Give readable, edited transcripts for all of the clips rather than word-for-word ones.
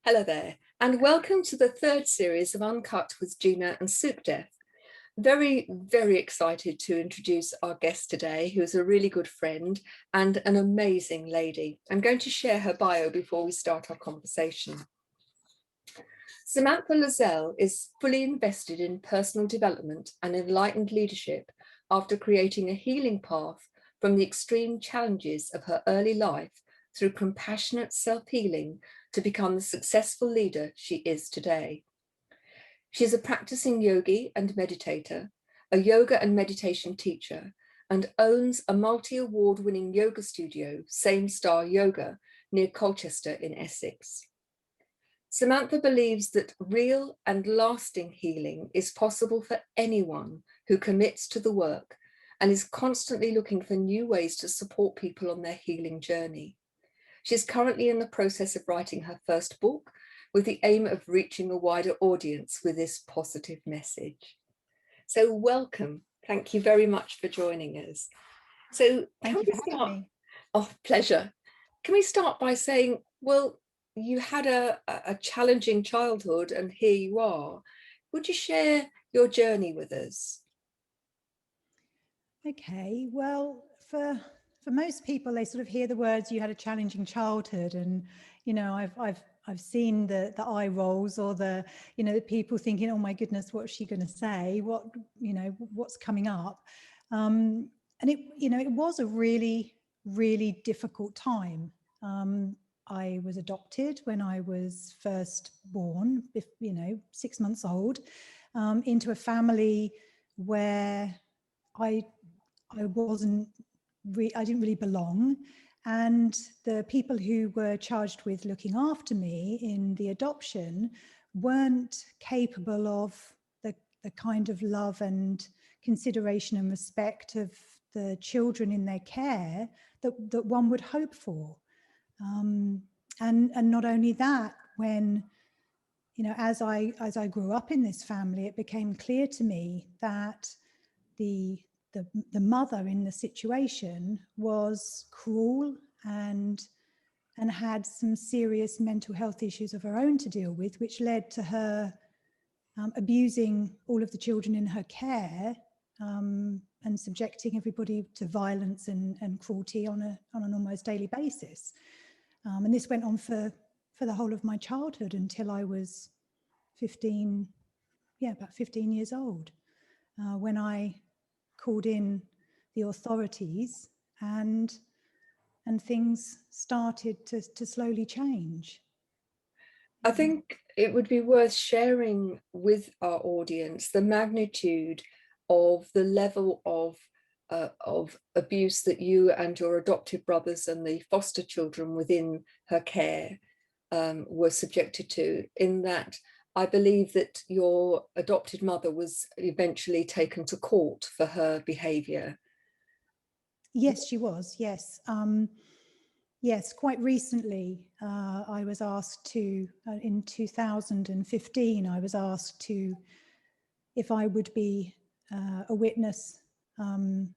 Hello there, and welcome to the third series of Uncut with Gina and Sukhdev. Very, very excited to introduce our guest today, who is a really good friend and an amazing lady. I'm going to share her bio before we start our conversation. Samantha Layzell is fully invested in personal development and enlightened leadership after creating a healing path from the extreme challenges of her early life through compassionate self-healing to become the successful leader she is today. She is a practicing yogi and meditator, a yoga and meditation teacher, and owns a multi-award-winning yoga studio, Same Star Yoga, near Colchester in Essex. Samantha believes that real and lasting healing is possible for anyone who commits to the work and is constantly looking for new ways to support people on their healing journey. She's currently in the process of writing her first book with the aim of reaching a wider audience with this positive message. So welcome. Thank you very much for joining us. So Thank you for having me. Oh, pleasure. Can we start by saying, well, you had a challenging childhood and here you are. Would you share your journey with us? Okay, well, for most people, they sort of hear the words "you had a challenging childhood," and I've seen the eye rolls or the people thinking, "Oh my goodness, what's she going to say? What's coming up?" And it was a really difficult time. I was adopted when I was first born, 6 months old, into a family where I didn't really belong, and the people who were charged with looking after me in the adoption weren't capable of the kind of love and consideration and respect of the children in their care that one would hope for. And not only that, when as I grew up in this family, it became clear to me that the mother in the situation was cruel and had some serious mental health issues of her own to deal with, which led to her abusing all of the children in her care, and subjecting everybody to violence and cruelty on an almost daily basis. And this went on for the whole of my childhood until I was 15, about 15 years old, when I called in the authorities and things started to slowly change. I think it would be worth sharing with our audience the magnitude of the level of abuse that you and your adopted brothers and the foster children within her care were subjected to, in that I believe that your adopted mother was eventually taken to court for her behaviour. Yes, she was, yes. Yes, quite recently, I was asked to, in 2015, I was asked to, if I would be a witness and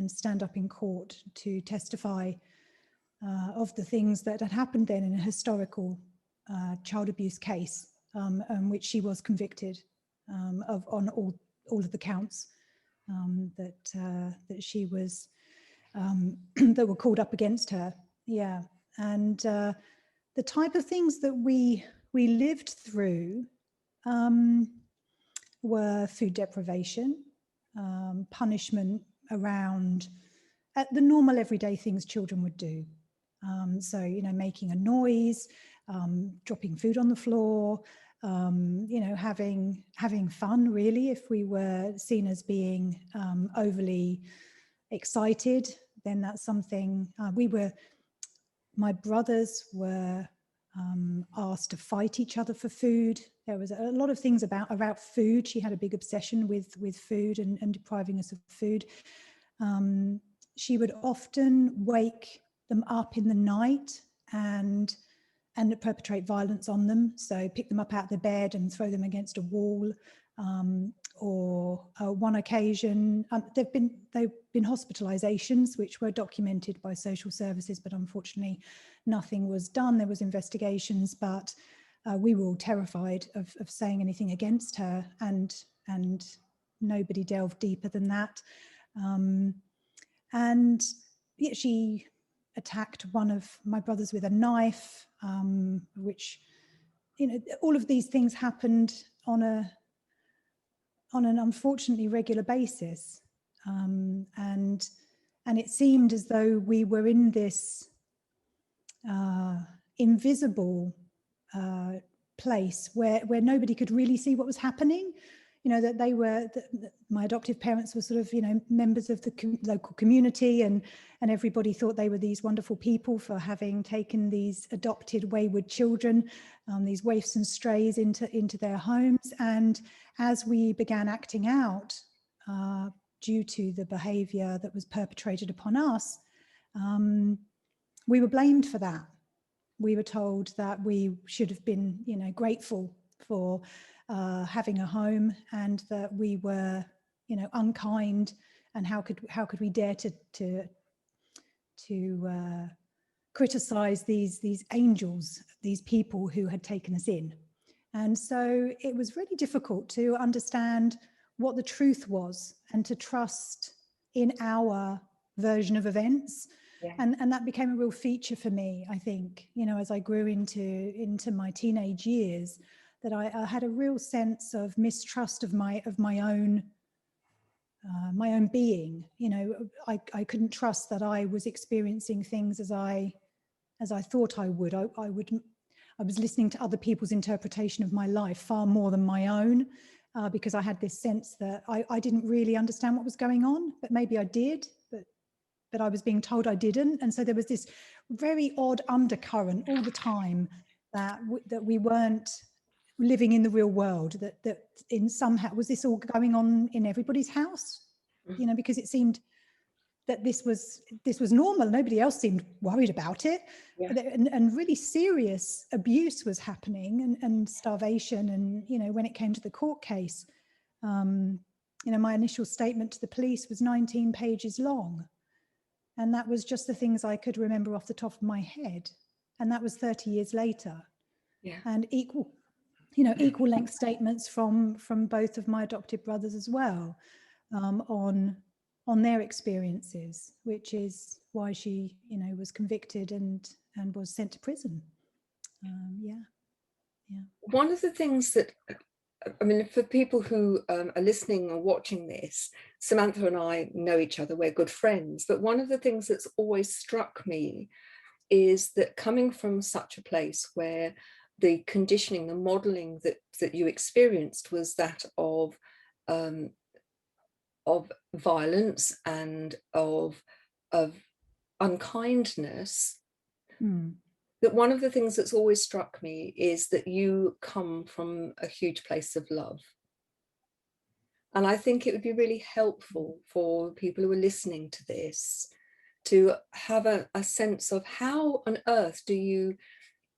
stand up in court to testify of the things that had happened then in a historical child abuse case, which she was convicted of on all of the counts that she was that were called up against her. Yeah, and the type of things that we lived through were food deprivation, punishment around the normal everyday things children would do. So, making a noise, dropping food on the floor, having fun, really. If we were seen as being overly excited, then that's something my brothers were asked to fight each other for food. There was a lot of things about food. She had a big obsession with food and depriving us of food. She would often wake them up in the night and perpetrate violence on them. So pick them up out of the bed and throw them against a wall, or one occasion, they've been hospitalizations which were documented by social services, but unfortunately nothing was done. There was investigations, but we were all terrified of saying anything against her, and nobody delved deeper than that. And yeah, she attacked one of my brothers with a knife, which, you know, all of these things happened on an unfortunately regular basis. And it seemed as though we were in this invisible place where nobody could really see what was happening. You know, that they were, my adoptive parents were sort of, you know, members of the local community, and everybody thought they were these wonderful people for having taken these adopted wayward children, these waifs and strays into their homes. And as we began acting out due to the behaviour that was perpetrated upon us, we were blamed for that. We were told that we should have been, you know, grateful for having a home, and that we were, you know, unkind, and how could we dare to criticize these angels, these people who had taken us in. And so it was really difficult to understand what the truth was and to trust in our version of events. Yeah. And that became a real feature for me, I think, you know, as I grew into my teenage years, that I had a real sense of mistrust of my own being. You know, I couldn't trust that I was experiencing things as I thought I would. I was listening to other people's interpretation of my life far more than my own, because I had this sense that I didn't really understand what was going on, but maybe I did, but I was being told I didn't. And so there was this very odd undercurrent all the time that we weren't living in the real world, that in somehow, was this all going on in everybody's house? You know, because it seemed that this was normal. Nobody else seemed worried about it. Yeah. And really serious abuse was happening, and starvation. And, you know, when it came to the court case, you know, my initial statement to the police was 19 pages long. And that was just the things I could remember off the top of my head. And that was 30 years later. Yeah. And equal length statements from both of my adopted brothers as well, on their experiences, which is why she, you know, was convicted and was sent to prison. Yeah. One of the things that, I mean, for people who are listening or watching this, Samantha and I know each other, we're good friends, but one of the things that's always struck me is that coming from such a place where the conditioning, the modeling that you experienced was that of violence and of unkindness, that one of the things that's always struck me is that you come from a huge place of love. And I think it would be really helpful for people who are listening to this to have a sense of how on earth do you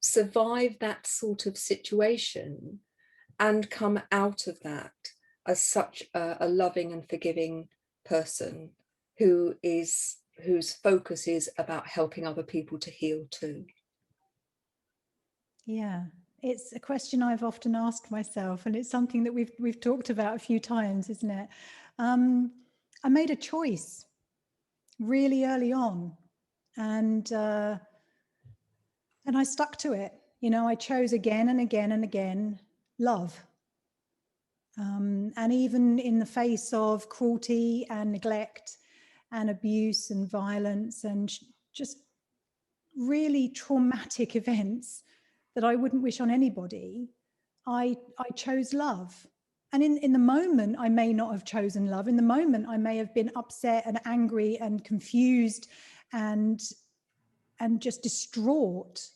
survive that sort of situation and come out of that as such a loving and forgiving person whose focus is about helping other people to heal too. Yeah, it's a question I've often asked myself, and it's something that we've talked about a few times, isn't it? I made a choice really early on, and I stuck to it. You know, I chose again and again and again love. And even in the face of cruelty and neglect and abuse and violence and just really traumatic events that I wouldn't wish on anybody, I chose love. And in the moment, I may not have chosen love. In the moment, I may have been upset and angry and confused and just distraught.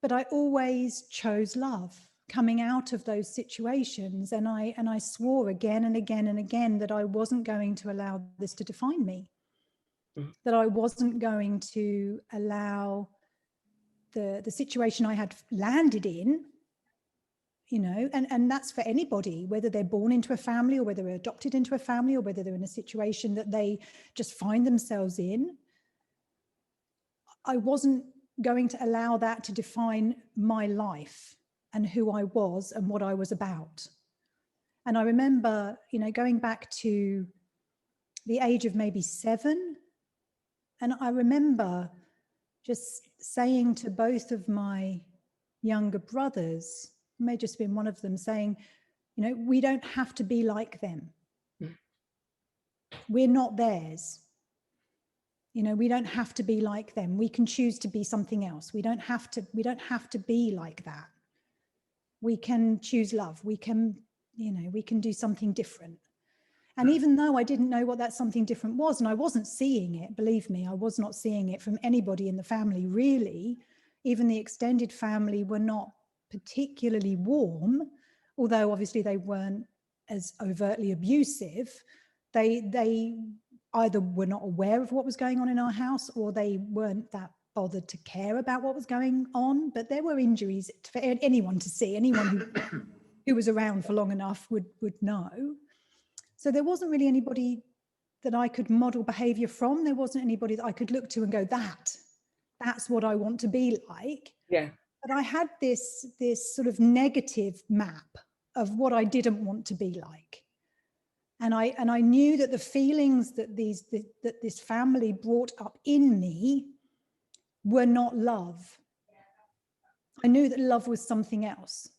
But I always chose love coming out of those situations. And I swore again and again and again that I wasn't going to allow this to define me, that I wasn't going to allow the situation I had landed in, you know, and that's for anybody, whether they're born into a family or whether they're adopted into a family or whether they're in a situation that they just find themselves in. I wasn't going to allow that to define my life and who I was and what I was about. And I remember, you know, going back to the age of maybe 7, and I remember just saying to both of my younger brothers, may just been one of them, saying, you know, we don't have to be like them. We're not theirs. You know, we don't have to be like them. We can choose to be something else. We don't have to be like that. We can choose love. We can, you know, we can do something different. And even though I didn't know what that something different was, and I wasn't seeing it, believe me, I was not seeing it from anybody in the family, really. Even the extended family were not particularly warm, although obviously they weren't as overtly abusive. They either were not aware of what was going on in our house, or they weren't that bothered to care about what was going on. But there were injuries for anyone to see. Anyone who was around for long enough would know. So there wasn't really anybody that I could model behavior from. There wasn't anybody that I could look to and go, that's what I want to be like. Yeah. But I had this sort of negative map of what I didn't want to be like. And I knew that the feelings that this family brought up in me were not love. I knew that love was something else.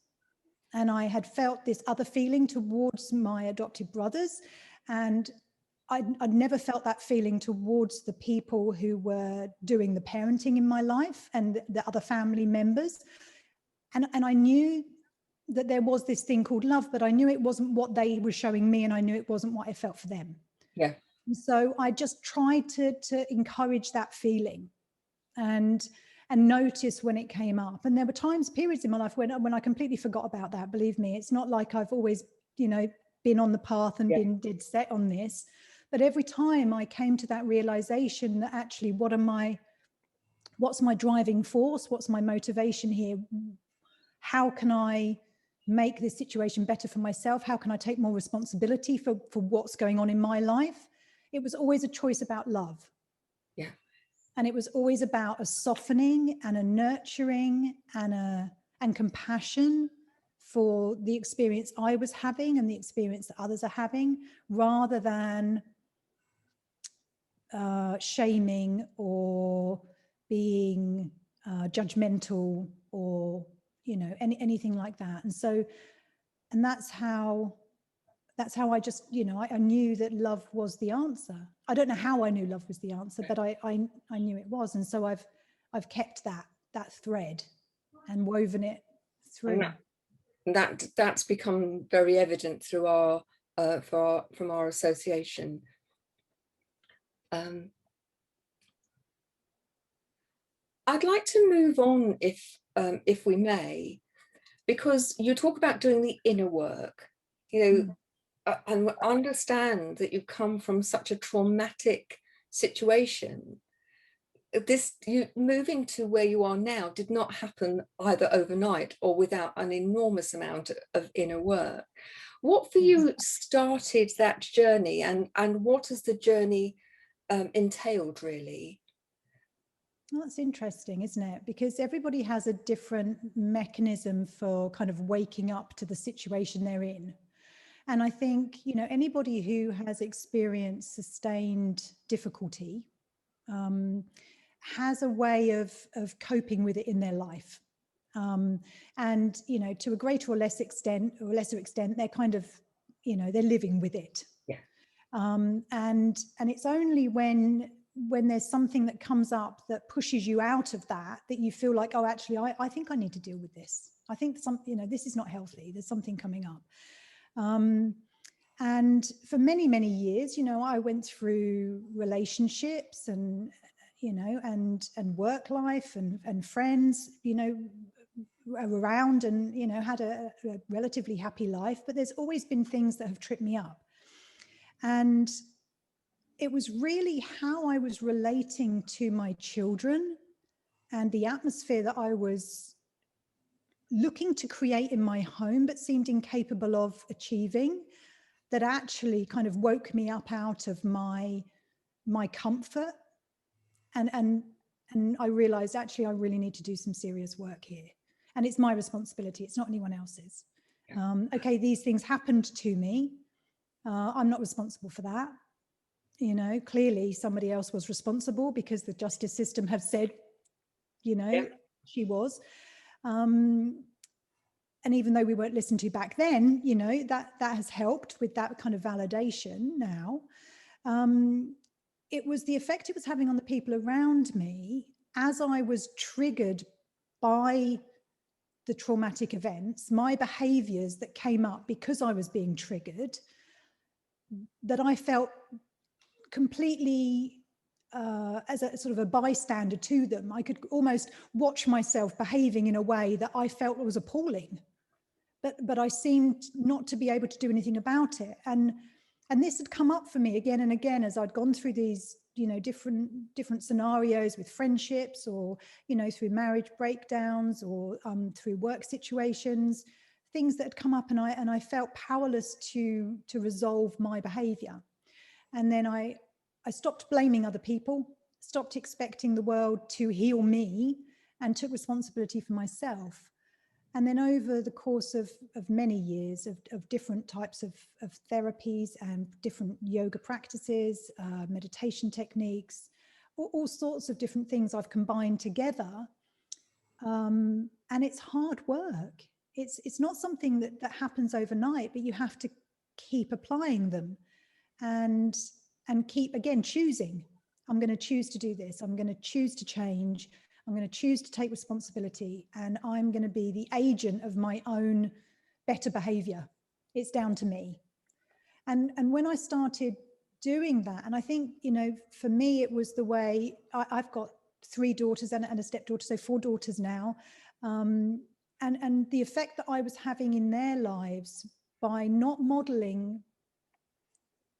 And I had felt this other feeling towards my adopted brothers. And I'd never felt that feeling towards the people who were doing the parenting in my life and the other family members. And I knew that there was this thing called love, but I knew it wasn't what they were showing me, and I knew it wasn't what I felt for them. Yeah. And so I just tried to encourage that feeling and notice when it came up. And there were periods in my life when I completely forgot about that. Believe me, it's not like I've always, you know, been on the path and been dead set on this. But every time I came to that realization that actually, what's my driving force? What's my motivation here? How can I make this situation better for myself? How can I take more responsibility for what's going on in my life? It was always a choice about love. Yeah. And it was always about a softening and a nurturing and compassion for the experience I was having and the experience that others are having, rather than shaming or being judgmental or, you know, anything like that. And so, and that's how I just, you know, I knew that love was the answer. I don't know how I knew love was the answer, but I knew it was. And so I've kept that thread and woven it through. And that's become very evident through our from our association. I'd like to move on, if we may, because you talk about doing the inner work, you know, and understand that you come from such a traumatic situation. You moving to where you are now did not happen either overnight or without an enormous amount of inner work. What for you started that journey, and what has the journey entailed, really? Well, that's interesting, isn't it? Because everybody has a different mechanism for kind of waking up to the situation they're in. And I think, you know, anybody who has experienced sustained difficulty has a way of coping with it in their life. And, you know, to a greater or lesser extent, they're kind of, you know, they're living with it. Yeah. And it's only when there's something that comes up that pushes you out of that you feel like, oh, actually, I think I need to deal with this. I think you know, this is not healthy. There's something coming up. And for many, many years, you know, I went through relationships and, you know, and work life and friends, you know, around, and, you know, had a relatively happy life, but there's always been things that have tripped me up. And it was really how I was relating to my children and the atmosphere that I was looking to create in my home, but seemed incapable of achieving, that actually kind of woke me up out of my comfort. And I realized, actually, I really need to do some serious work here. And it's my responsibility. It's not anyone else's. Okay, these things happened to me. I'm not responsible for that. You know, clearly somebody else was responsible, because the justice system have said, you know, she was. And even though we weren't listened to back then, you know, that has helped with that kind of validation now. It was the effect it was having on the people around me as I was triggered by the traumatic events, my behaviors that came up because I was being triggered, that I felt completely as a sort of a bystander to them. I could almost watch myself behaving in a way that I felt was appalling, but I seemed not to be able to do anything about it. And this had come up for me again and again as I'd gone through these, you know, different scenarios with friendships, or, you know, through marriage breakdowns, or through work situations, things that had come up, and I felt powerless to resolve my behavior. And then I stopped blaming other people, stopped expecting the world to heal me, and took responsibility for myself. And then over the course of many years of different types of therapies and different yoga practices, meditation techniques, all sorts of different things I've combined together. And it's hard work. It's not something that happens overnight, but you have to keep applying them and keep, again, choosing. I'm going to choose to do this. I'm going to choose to change. I'm going to choose to take responsibility, and I'm going to be the agent of my own better behavior. It's down to me. And when I started doing that, and I think, you know, for me, it was the way I've got 3 daughters and a stepdaughter, so 4 daughters now. And the effect that I was having in their lives by not modeling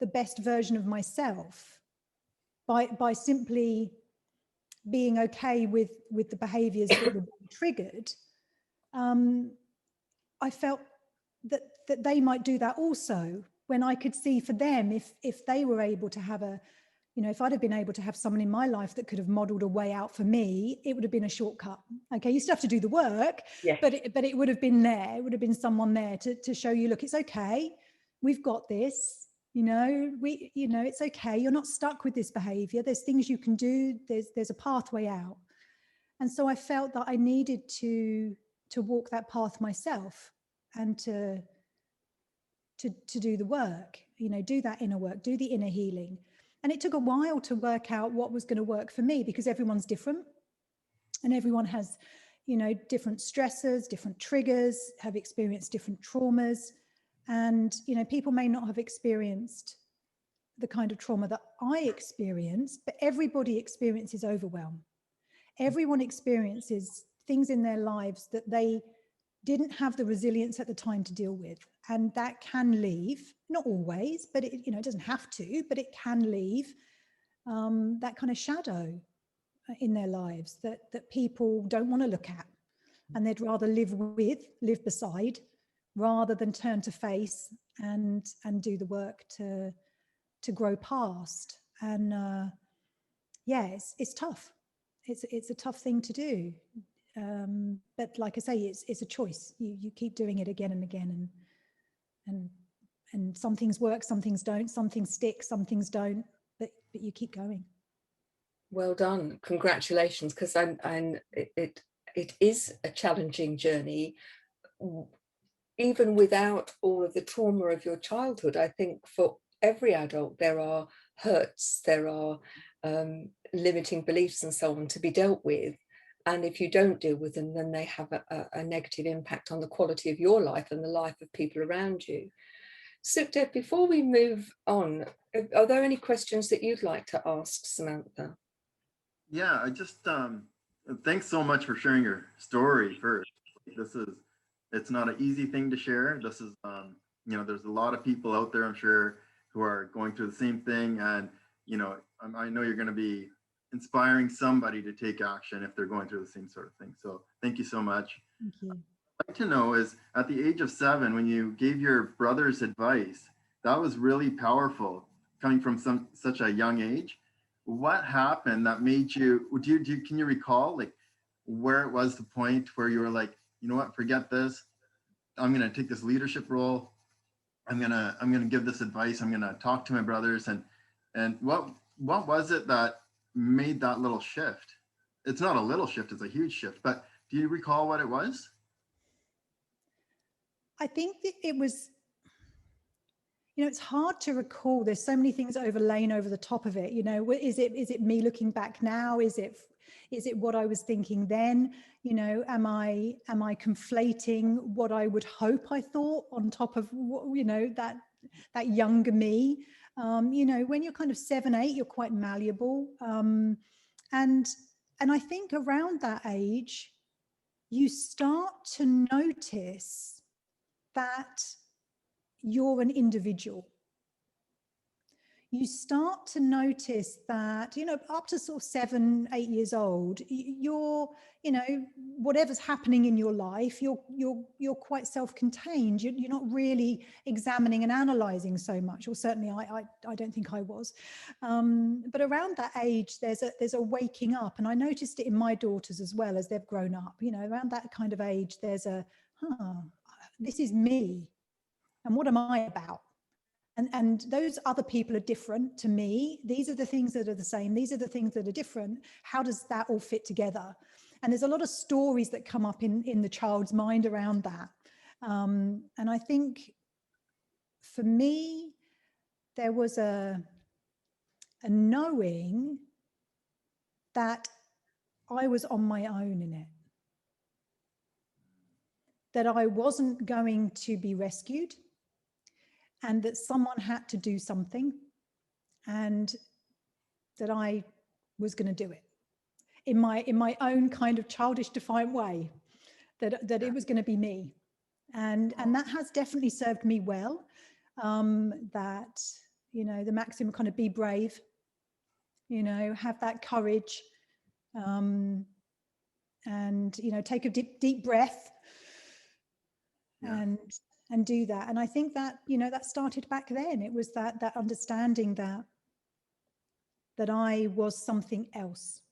the best version of myself, by simply being okay with the behaviors that were being triggered, I felt that they might do that also, when I could see for them, if they were able to have a, you know, if I'd have been able to have someone in my life that could have modeled a way out for me, it would have been a shortcut. Okay, you still have to do the work, but it would have been there. It would have been someone there to show you, look, it's okay, we've got this. You know, it's okay. You're not stuck with this behavior. There's things you can do. There's a pathway out. And so I felt that I needed to walk that path myself, and to do the work, you know, do that inner work, do the inner healing. And it took a while to work out what was going to work for me, because everyone's different, and everyone has, you know, different stressors, different triggers, have experienced different traumas. And, you know, people may not have experienced the kind of trauma that I experienced, but everybody experiences overwhelm. Everyone experiences things in their lives that they didn't have the resilience at the time to deal with. And that can leave, not always, but it, you know, it doesn't have to, but it can leave that kind of shadow in their lives that people don't want to look at. And they'd rather live beside, rather than turn to face and do the work to grow past. And yeah, it's tough. It's a tough thing to do. But like I say, it's a choice. You keep doing it again and again, and some things work, some things don't, some things stick, some things don't, but you keep going. Well done. Congratulations, because it is a challenging journey. Even without all of the trauma of your childhood, I think for every adult, there are hurts, there are limiting beliefs and so on to be dealt with. And if you don't deal with them, then they have a negative impact on the quality of your life and the life of people around you. Sukhdev, before we move on, are there any questions that you'd like to ask Samantha? Yeah, I just thanks so much for sharing your story first. It's not an easy thing to share. This is you know, there's a lot of people out there, I'm sure, who are going through the same thing, and you know, I know you're going to be inspiring somebody to take action if they're going through the same sort of thing. So thank you so much. Thank you. like to know is, at the age of 7, when you gave your brothers advice, that was really powerful coming from such a young age. What happened that made you, can you recall like where it was the point where you were like, you know what, forget this. I'm going to take this leadership role. I'm going to give this advice. I'm going to talk to my brothers. And what was it that made that little shift? It's not a little shift, it's a huge shift, but do you recall what it was? I think that it was, you know, it's hard to recall. There's so many things overlain over the top of it. You know, is it me looking back now? Is it what I was thinking then? You know, am I conflating what I would hope I thought on top of what, you know, that younger me? You know, when you're kind of 7, 8, you're quite malleable. And I think around that age, you start to notice that you're an individual. You start to notice that, you know, up to sort of 7, 8 years old, you're, you know, whatever's happening in your life, you're quite self-contained. You're not really examining and analyzing so much, or certainly I don't think I was. But around that age, there's a waking up, and I noticed it in my daughters as well as they've grown up. You know, around that kind of age, there's this is me, and what am I about? And those other people are different to me. These are the things that are the same. These are the things that are different. How does that all fit together? And there's a lot of stories that come up in the child's mind around that. And I think for me, there was a knowing that I was on my own in it, that I wasn't going to be rescued, and that someone had to do something, and that I was going to do it in my own kind of childish, defiant way, that it was going to be me. And that has definitely served me well. That, you know, the maximum kind of be brave, you know, have that courage, and, you know, take a deep breath, and do that. And I think that, you know, that started back then. It was that understanding that I was something else,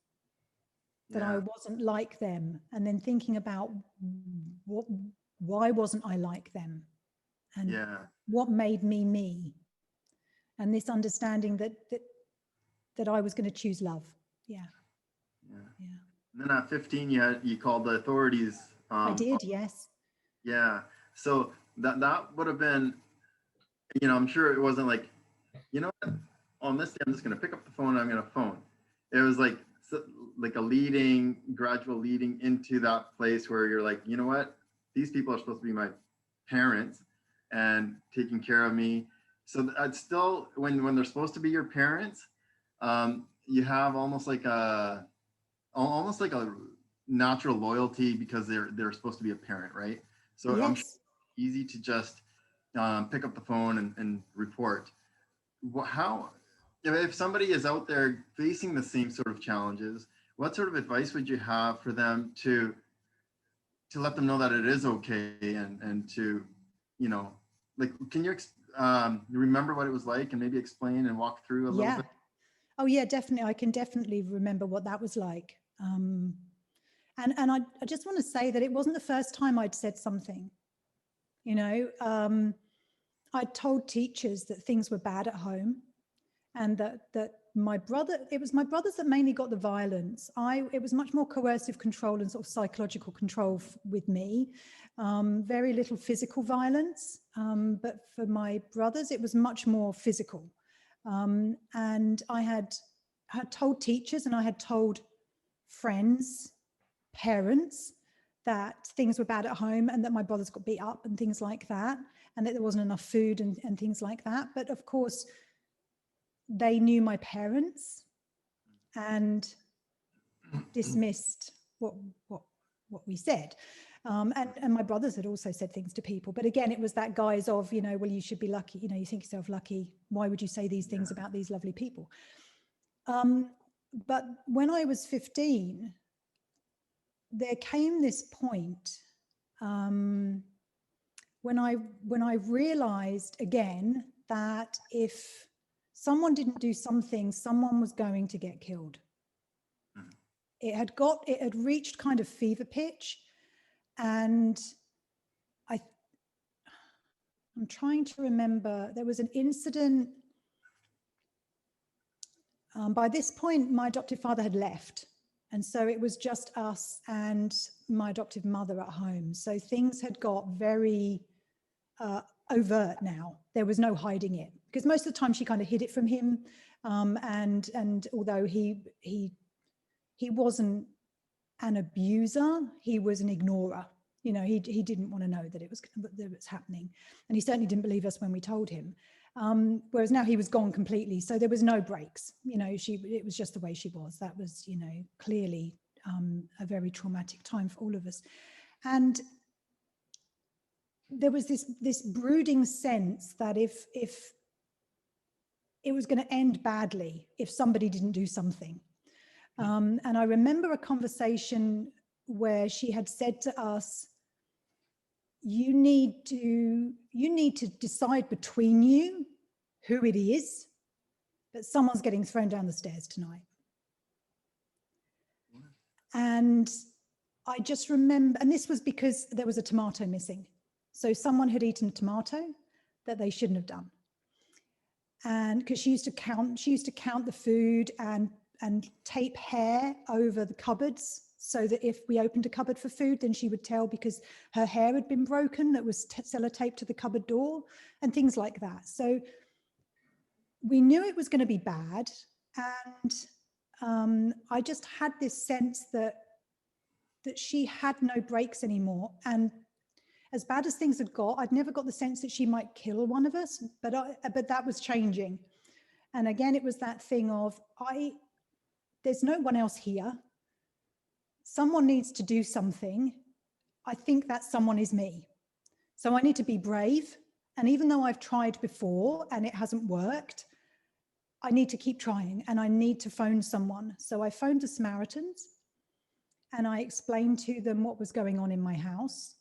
that I wasn't like them, and then thinking about why wasn't I like them, and what made me me, and this understanding that I was going to choose love. Yeah. And then at 15, you called the authorities. I did, yes. Yeah. So that would have been, you know, I'm sure it wasn't like, you know what, on this day I'm just going to pick up the phone and I'm going to phone. It was like a gradual leading into that place where you're like, you know what, these people are supposed to be my parents and taking care of me. So it's still, when they're supposed to be your parents, you have almost like a natural loyalty because they're supposed to be a parent, right? So yes. I'm sure it's easy to just pick up the phone and report. How, if somebody is out there facing the same sort of challenges, what sort of advice would you have for them to let them know that it is okay, and to, you know, like, can you remember what it was like and maybe explain and walk through a little bit? Oh yeah, definitely. I can definitely remember what that was like. And I just want to say that it wasn't the first time I'd said something. You know, I told teachers that things were bad at home, and that it was my brothers that mainly got the violence. It was much more coercive control and sort of psychological control with me. Very little physical violence, but for my brothers, it was much more physical. And I had told teachers, and I had told friends, parents, that things were bad at home, and that my brothers got beat up and things like that, and that there wasn't enough food and things like that. But of course, they knew my parents and dismissed what we said. And my brothers had also said things to people. But again, it was that guise of, you know, well, you should be lucky. You know, you think yourself lucky. Why would you say these things about these lovely people? But when I was 15, there came this point when I realized again that if someone didn't do something, someone was going to get killed. It had reached kind of fever pitch, and I'm trying to remember, there was an incident. By this point, my adoptive father had left. And so it was just us and my adoptive mother at home. So things had got very overt now. There was no hiding it, because most of the time she kind of hid it from him. And although he wasn't an abuser, he was an ignorer. You know, he didn't want to know that it was happening. And he certainly didn't believe us when we told him. Whereas now he was gone completely. So there was no breaks. You know, it was just the way she was. That was, you know, clearly a very traumatic time for all of us. And there was this brooding sense that if it was going to end badly if somebody didn't do something. And I remember a conversation where she had said to us, you need to decide between you who it is, but someone's getting thrown down the stairs tonight. And I just remember, and this was because there was a tomato missing. So someone had eaten a tomato that they shouldn't have done. And because she used to count the food and tape hair over the cupboards, so that if we opened a cupboard for food, then she would tell, because her hair had been broken, that was sellotaped to the cupboard door and things like that. So we knew it was going to be bad. And I just had this sense that she had no breaks anymore. And as bad as things had got, I'd never got the sense that she might kill one of us, but that was changing. And again, it was that thing of, there's no one else here. Someone needs to do something. I think that someone is me. So I need to be brave. And even though I've tried before and it hasn't worked, I need to keep trying, and I need to phone someone. So I phoned the Samaritans and I explained to them what was going on in my house.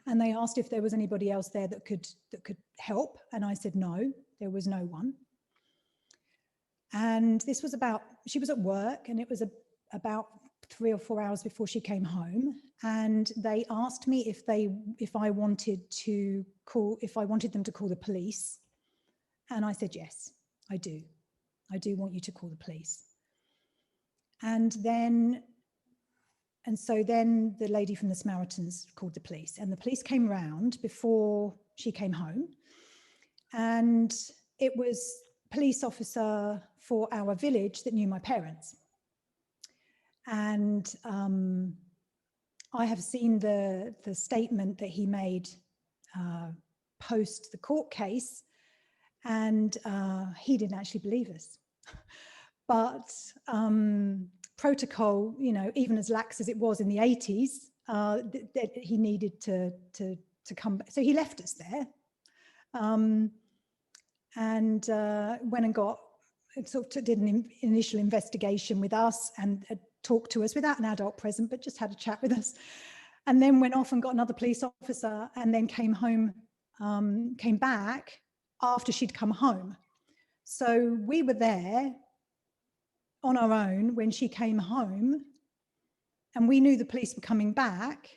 And they asked if there was anybody else there that could help. And I said, no, there was no one. And this was she was at work, and it was about 3 or 4 hours before she came home. And they asked me if I wanted them to call the police. And I said, yes, I do. I do want you to call the police. And so then the lady from the Samaritans called the police, and the police came round before she came home. And it was a police officer for our village that knew my parents. And I have seen the statement that he made post the court case, and he didn't actually believe us. But protocol, you know, even as lax as it was in the 80s, that he needed to come back. So he left us there, and went and did an initial investigation with us, and talked to us without an adult present, but just had a chat with us, and then went off and got another police officer, and then came back after she'd come home. So we were there on our own when she came home, and we knew the police were coming back,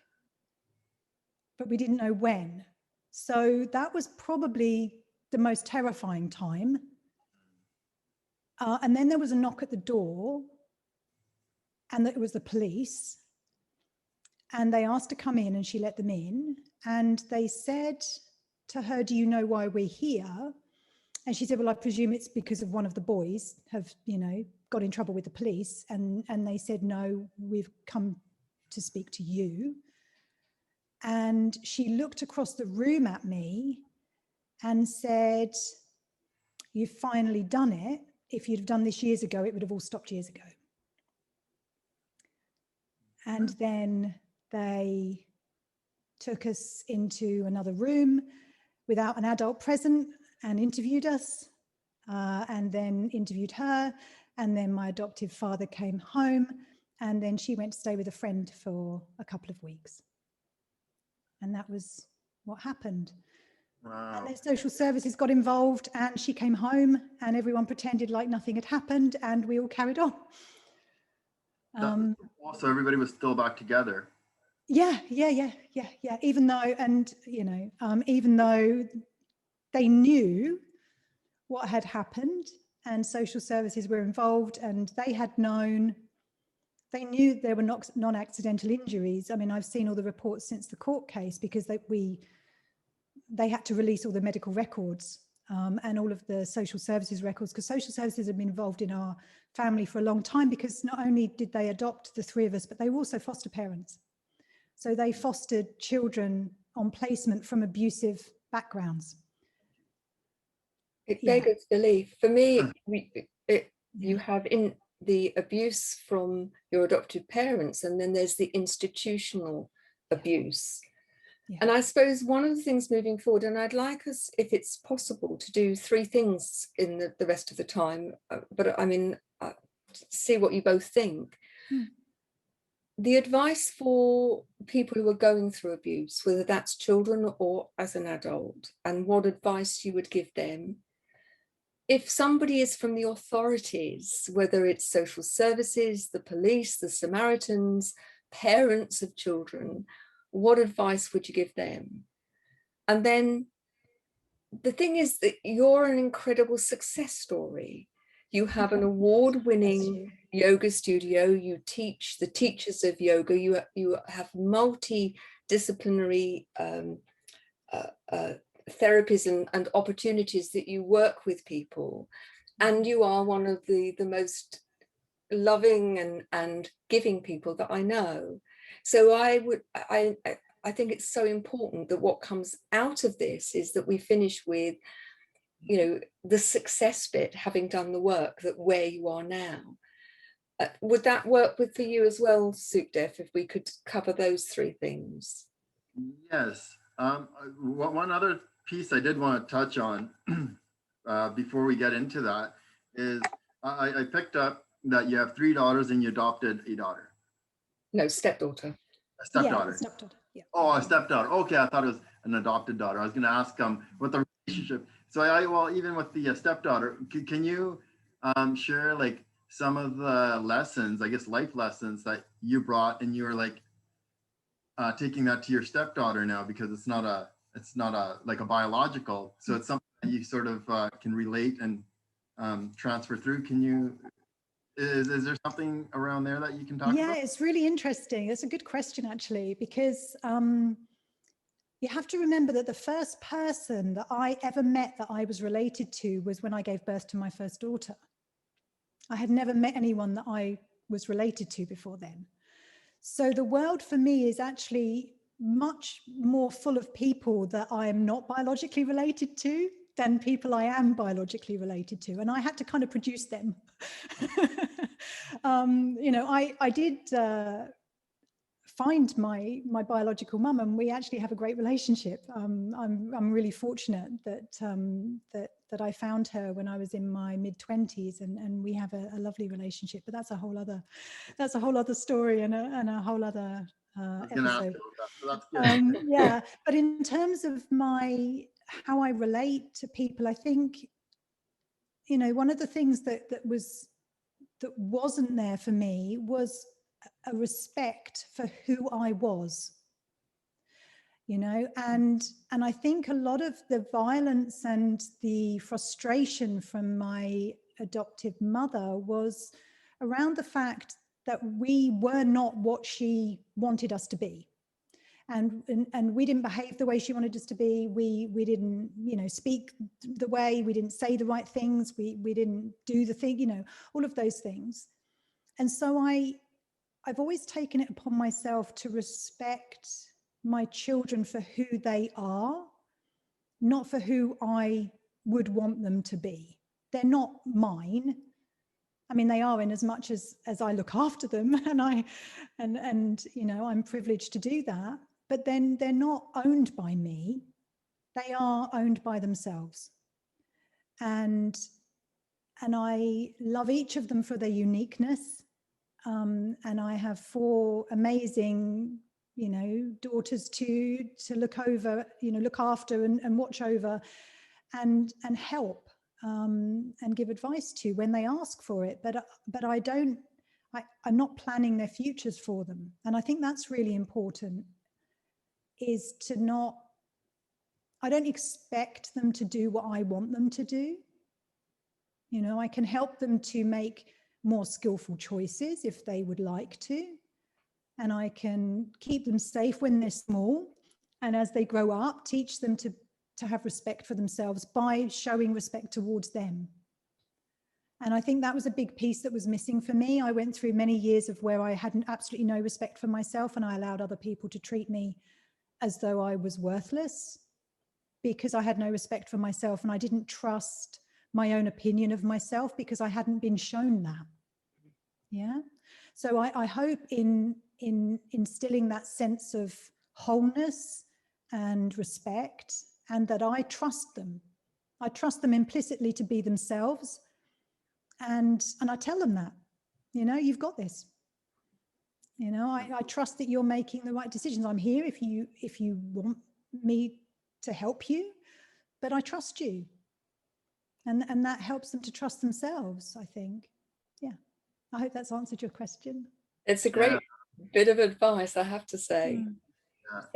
but we didn't know when. So that was probably the most terrifying time. And then there was a knock at the door, and it was the police, and they asked to come in, and she let them in, and they said to her, do you know why we're here? And she said, well, I presume it's because of one of the boys have, you know, got in trouble with the police. And they said, no, we've come to speak to you. And she looked across the room at me and said, you've finally done it. If you'd have done this years ago, it would have all stopped years ago. And then they took us into another room without an adult present and interviewed us, and then interviewed her. And then my adoptive father came home, and then she went to stay with a friend for a couple of weeks. And that was what happened. Wow. And then social services got involved, and she came home, and everyone pretended like nothing had happened, and we all carried on. Also, everybody was still back together. Yeah. Even though, even though they knew what had happened, and social services were involved, and they knew there were non-accidental injuries. I mean, I've seen all the reports since the court case, because they had to release all the medical records and all of the social services records, because social services have been involved in our family for a long time, because not only did they adopt the three of us, but they were also foster parents. So they fostered children on placement from abusive backgrounds. It beggars belief. For me, you have in the abuse from your adoptive parents, and then there's the institutional abuse. Yeah. And I suppose one of the things moving forward, and I'd like us, if it's possible, to do three things in the rest of the time, but I mean, see what you both think. The advice for people who are going through abuse, whether that's children or as an adult, and what advice you would give them. If somebody is from the authorities, whether it's social services, the police, the Samaritans, parents of children, what advice would you give them? And then the thing is that you're an incredible success story. You have an award-winning yoga studio. You teach the teachers of yoga. You have multidisciplinary therapies and opportunities that you work with people. And you are one of the most loving and giving people that I know. So I think it's so important that what comes out of this is that we finish with, you know, the success bit, having done the work, that where you are now. Would that work for you as well, Sukhdev, if we could cover those three things? Yes. One other piece I did want to touch on before we get into that is I picked up that you have 3 daughters and you adopted a daughter. No, stepdaughter. A stepdaughter. Yeah, stepdaughter. Yeah. Oh, a stepdaughter. Okay, I thought it was an adopted daughter. I was going to ask what the relationship. So well, even with the stepdaughter, can you share like some of the lessons, I guess, life lessons that you brought, and you were like taking that to your stepdaughter now, because it's not like a biological, so it's something that you sort of can relate and transfer through. Can you? Is there something around there that you can talk about? Yeah, it's really interesting. It's a good question, actually, because you have to remember that the first person that I ever met that I was related to was when I gave birth to my first daughter. I had never met anyone that I was related to before then. So the world for me is actually much more full of people that I am not biologically related to than people I am biologically related to. And I had to kind of produce them. I did find my biological mum, and we actually have a great relationship. I'm really fortunate that I found her when I was in my mid-20s, and we have a lovely relationship. But that's a whole other story and a whole other episode. So that's good. Yeah, but in terms of how I relate to people, I think, you know, one of the things that wasn't there for me was a respect for who I was, you know, and I think a lot of the violence and the frustration from my adoptive mother was around the fact that we were not what she wanted us to be. And we didn't behave the way she wanted us to be. We didn't, you know, speak the way, we didn't say the right things, we didn't do the thing, you know, all of those things. And so I've always taken it upon myself to respect my children for who they are, not for who I would want them to be. They're not mine. I mean, they are in as much as I look after them, and you know, I'm privileged to do that. But then they're not owned by me. They are owned by themselves. And I love each of them for their uniqueness. And I have 4 amazing you know, daughters to look over, you know, look after and watch over and help and give advice to when they ask for it. But I'm not planning their futures for them. And I think that's really important, is to not, I don't expect them to do what I want them to do. You know, I can help them to make more skillful choices if they would like to. And I can keep them safe when they're small. And as they grow up, teach them to have respect for themselves by showing respect towards them. And I think that was a big piece that was missing for me. I went through many years of where I had absolutely no respect for myself, and I allowed other people to treat me as though I was worthless because I had no respect for myself, and I didn't trust my own opinion of myself because I hadn't been shown that. Yeah. So I hope in instilling that sense of wholeness and respect, and that I trust them. I trust them implicitly to be themselves. And I tell them that, you know, you've got this. You know, I trust that you're making the right decisions. I'm here if you want me to help you, but I trust you. And that helps them to trust themselves, I think. Yeah. I hope that's answered your question. It's a great bit of advice, I have to say.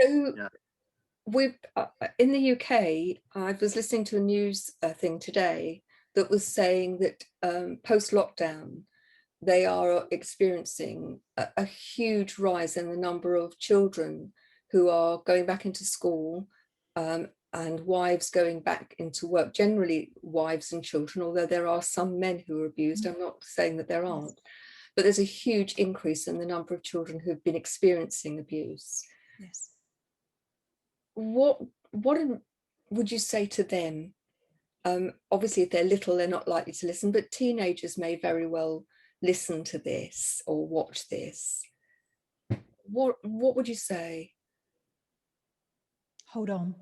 So we've in the UK, I was listening to a news thing today that was saying that post-lockdown, they are experiencing a huge rise in the number of children who are going back into school, and wives going back into work, generally wives and children, although there are some men who are abused. I'm not saying that there aren't, but there's a huge increase in the number of children who've been experiencing abuse. Yes. What would you say to them? Obviously, if they're little, they're not likely to listen, but teenagers may very well listen to this or watch this. What would you say? Hold on.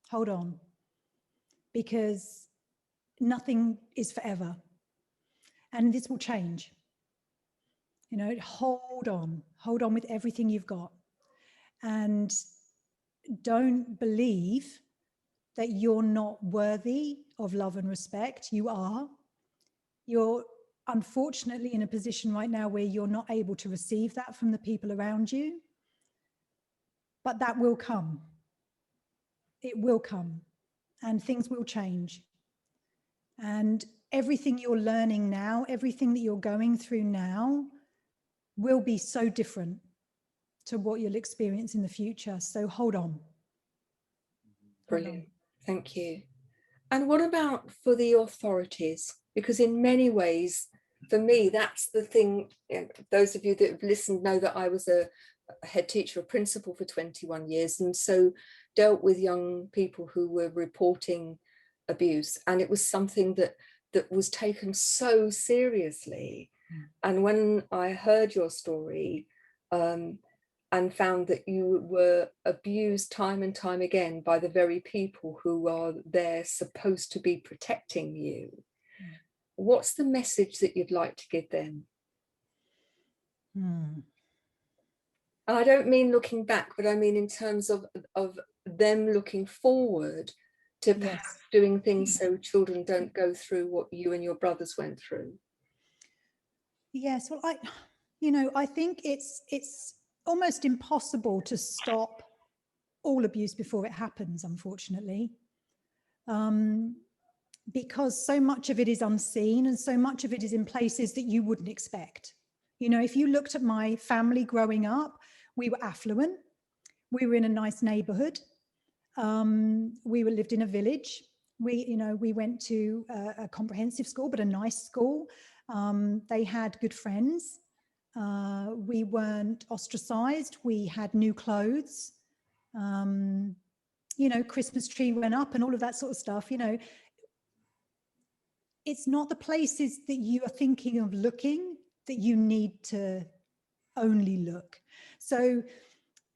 Hold on. Because nothing is forever. And this will change. You know, hold on with everything you've got. And don't believe that you're not worthy of love and respect. You are. You're unfortunately in a position right now where you're not able to receive that from the people around you. But that will come. It will come. And things will change. And everything you're learning now, everything that you're going through now will be so different to what you'll experience in the future. So hold on. Brilliant. Thank you. And what about for the authorities? Because in many ways, for me, that's the thing. Those of you that have listened know that I was a head teacher, a principal for 21 years, and so dealt with young people who were reporting abuse. And it was something that was taken so seriously. And when I heard your story, and found that you were abused time and time again by the very people who are there supposed to be protecting you, what's the message that you'd like to give them? And I don't mean looking back, but I mean in terms of them looking forward to perhaps doing things so children don't go through what you and your brothers went through. Yes, well, I think it's almost impossible to stop all abuse before it happens, unfortunately, because so much of it is unseen and so much of it is in places that you wouldn't expect. You know, if you looked at my family growing up, we were affluent, we were in a nice neighborhood, we lived in a village. We went to a comprehensive school, but a nice school. They had good friends. We weren't ostracized. We had new clothes. Christmas tree went up and all of that sort of stuff. It's not the places that you are thinking of looking that you need to only look. So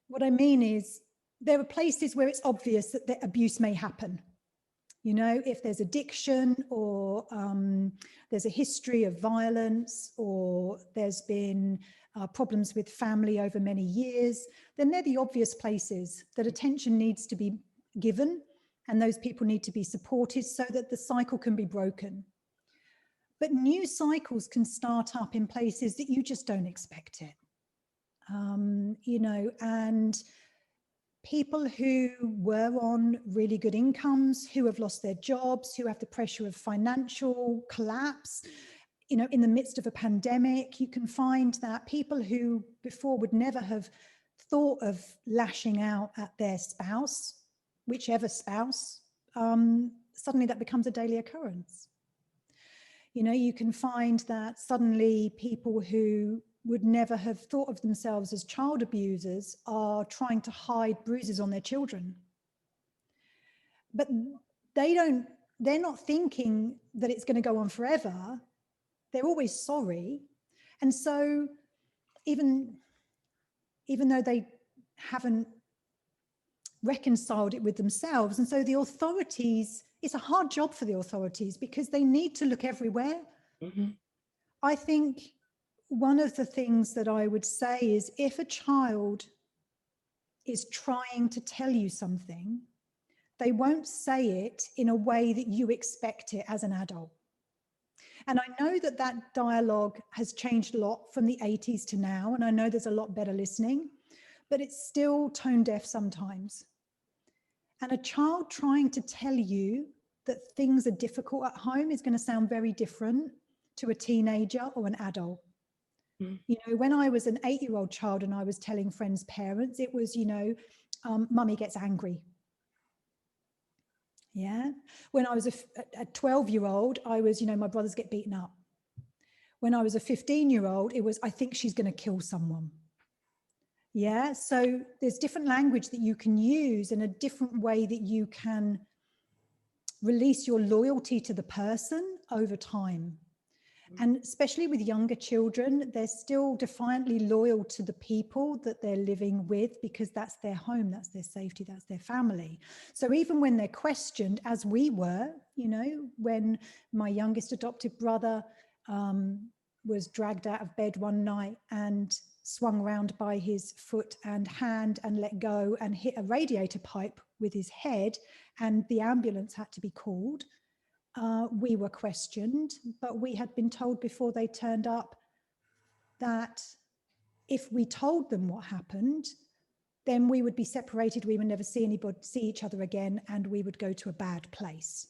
what I mean is there are places where it's obvious that the abuse may happen. You know, if there's addiction, or there's a history of violence, or there's been problems with family over many years, then they're the obvious places that attention needs to be given, and those people need to be supported so that the cycle can be broken. But new cycles can start up in places that you just don't expect it. You know, and people who were on really good incomes, who have lost their jobs, who have the pressure of financial collapse, you know, in the midst of a pandemic, you can find that people who before would never have thought of lashing out at their spouse, whichever spouse, suddenly that becomes a daily occurrence. You know, you can find that suddenly people who would never have thought of themselves as child abusers are trying to hide bruises on their children. But they're not thinking that it's going to go on forever. They're always sorry. And so even though they haven't reconciled it with themselves, and so the authorities, it's a hard job for the authorities because they need to look everywhere. Mm-hmm. I think one of the things that I would say is, if a child is trying to tell you something, they won't say it in a way that you expect it as an adult. And I know that that dialogue has changed a lot from the 80s to now, and I know there's a lot better listening, but it's still tone deaf sometimes. And a child trying to tell you that things are difficult at home is going to sound very different to a teenager or an adult. You know, when I was an 8-year-old child and I was telling friends' parents, it was, you know, mummy gets angry. Yeah. When I was a 12-year-old, I was, you know, my brothers get beaten up. When I was a 15-year-old, it was, I think she's going to kill someone. Yeah. So there's different language that you can use and a different way that you can release your loyalty to the person over time. And especially with younger children, they're still defiantly loyal to the people that they're living with because that's their home, that's their safety, that's their family. So even when they're questioned, as we were, you know, when my youngest adopted brother was dragged out of bed one night and swung around by his foot and hand and let go and hit a radiator pipe with his head, and the ambulance had to be called. We were questioned, but we had been told before they turned up that if we told them what happened, then we would be separated, we would never see each other again, and we would go to a bad place.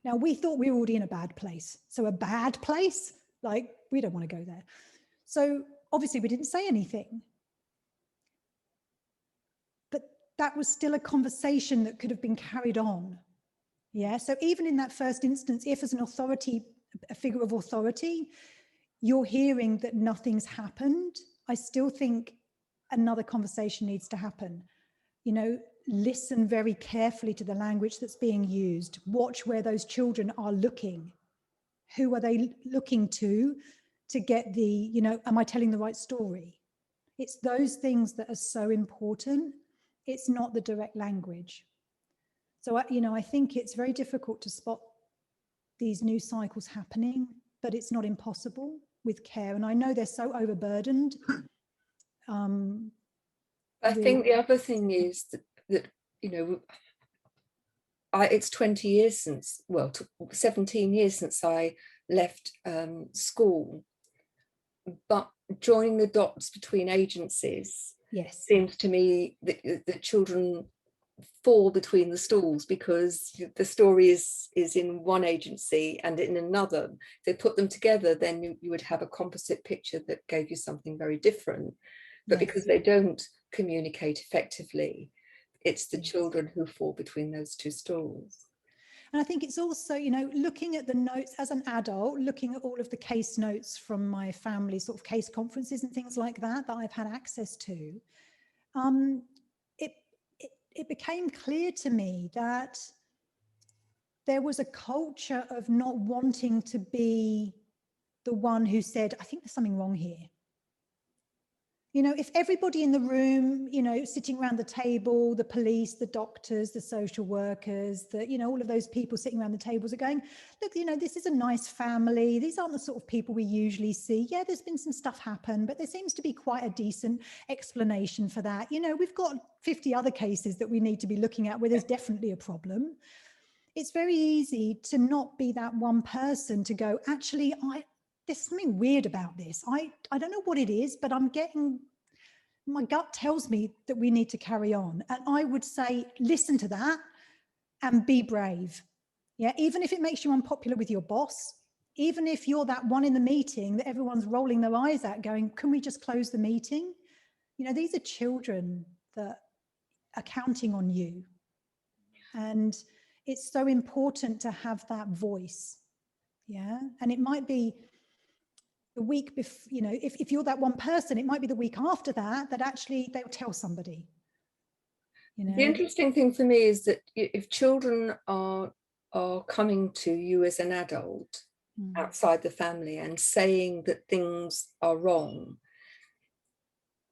Now, we thought we were already in a bad place. So a bad place? Like, we don't want to go there. So obviously we didn't say anything. But that was still a conversation that could have been carried on. Yeah, so even in that first instance, if as an authority, a figure of authority, you're hearing that nothing's happened, I still think another conversation needs to happen. You know, listen very carefully to the language that's being used. Watch where those children are looking. Who are they looking to get the, you know, am I telling the right story? It's those things that are so important. It's not the direct language. So, you know, I think it's very difficult to spot these new cycles happening, but it's not impossible with care. And I know they're so overburdened. I think the other thing is that you know, it's 20 years since, well, 17 years since I left school, but joining the dots between agencies, yes, seems to me that children fall between the stools because the story is in one agency and in another. If they put them together, then you would have a composite picture that gave you something very different. But yes, because they don't communicate effectively, it's the children who fall between those two stools. And I think it's also, you know, looking at the notes as an adult, looking at all of the case notes from my family, sort of case conferences and things like that I've had access to, it became clear to me that there was a culture of not wanting to be the one who said, I think there's something wrong here. You know, if everybody in the room, you know, sitting around the table, the police, the doctors, the social workers, the, you know, all of those people sitting around the tables are going, look, you know, this is a nice family. These aren't the sort of people we usually see. Yeah, there's been some stuff happen, but there seems to be quite a decent explanation for that. You know, we've got 50 other cases that we need to be looking at where there's definitely a problem. It's very easy to not be that one person to go, actually, there's something weird about this. I don't know what it is, but my gut tells me that we need to carry on. And I would say, listen to that and be brave. Yeah, even if it makes you unpopular with your boss, even if you're that one in the meeting that everyone's rolling their eyes at going, can we just close the meeting? You know, these are children that are counting on you. And it's so important to have that voice. Yeah. And it might be the week before, you know, if you're that one person, it might be the week after that actually they'll tell somebody. You know? The interesting thing for me is that if children are coming to you as an adult outside the family and saying that things are wrong,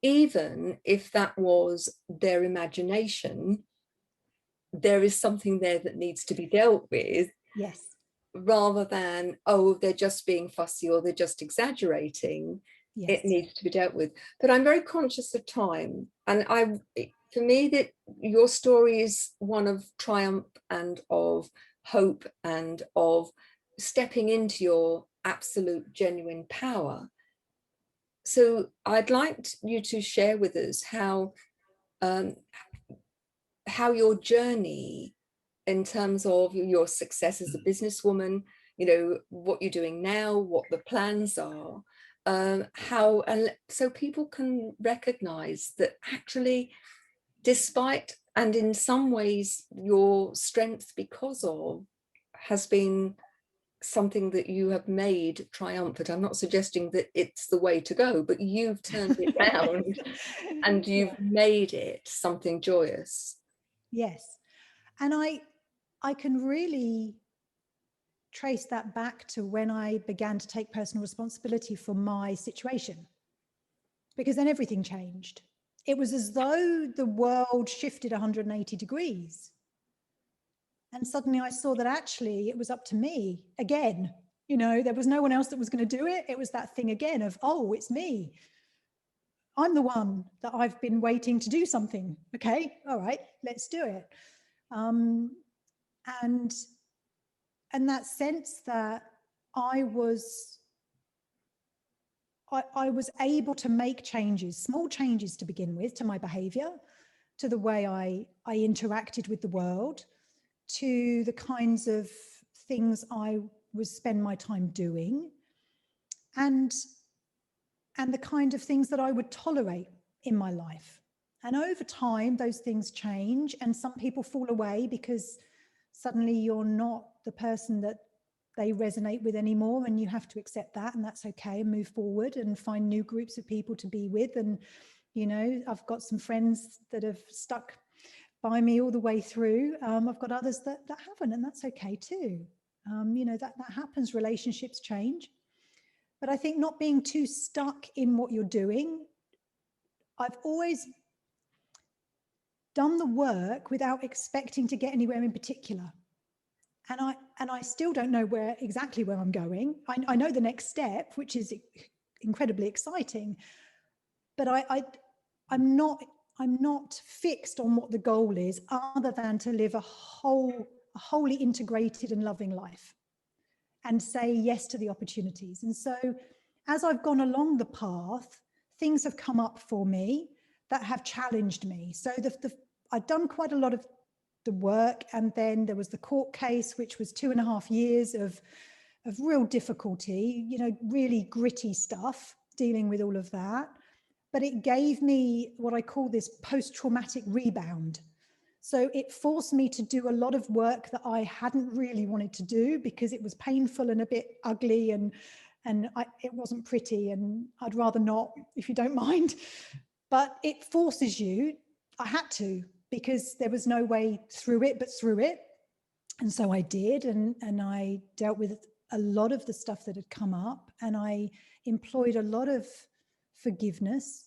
even if that was their imagination, there is something there that needs to be dealt with. Yes. Rather than, oh, they're just being fussy or they're just exaggerating. Yes. It needs to be dealt with. But I'm very conscious of time. And for me, that your story is one of triumph and of hope and of stepping into your absolute genuine power. So I'd like you to share with us how your journey in terms of your success as a businesswoman, you know, what you're doing now, what the plans are, how, and so people can recognize that actually, despite, and in some ways, your strength because of has been something that you have made triumphant. I'm not suggesting that it's the way to go, but you've turned it around and you've made it something joyous. Yes. And I can really trace that back to when I began to take personal responsibility for my situation, because then everything changed. It was as though the world shifted 180 degrees. And suddenly I saw that actually it was up to me again. You know, there was no one else that was going to do it. It was that thing again of, oh, it's me. I'm the one that I've been waiting to do something. Okay, all right, let's do it. And that sense that I was able to make changes, small changes to begin with, to my behavior, to the way I interacted with the world, to the kinds of things I would spend my time doing, and the kind of things that I would tolerate in my life. And over time, those things change, and some people fall away because suddenly you're not the person that they resonate with anymore, and you have to accept that, and that's okay, and move forward and find new groups of people to be with. And, you know, I've got some friends that have stuck by me all the way through. I've got others that haven't, and that's okay too. You know, that happens, relationships change. But I think not being too stuck in what you're doing. I've always done the work without expecting to get anywhere in particular. And I still don't know exactly where I'm going. I know the next step, which is incredibly exciting, but I'm not fixed on what the goal is, other than to live a wholly integrated and loving life and say yes to the opportunities. And so as I've gone along the path, things have come up for me that have challenged me. So I've done quite a lot of the work, and then there was the court case, which was 2.5 years of real difficulty, you know, really gritty stuff, dealing with all of that. But it gave me what I call this post-traumatic rebound. So it forced me to do a lot of work that I hadn't really wanted to do, because it was painful and a bit ugly, and it wasn't pretty, and I'd rather not, if you don't mind. But it forces you. I had to, because there was no way through it but through it. And so I did, and I dealt with a lot of the stuff that had come up, and I employed a lot of forgiveness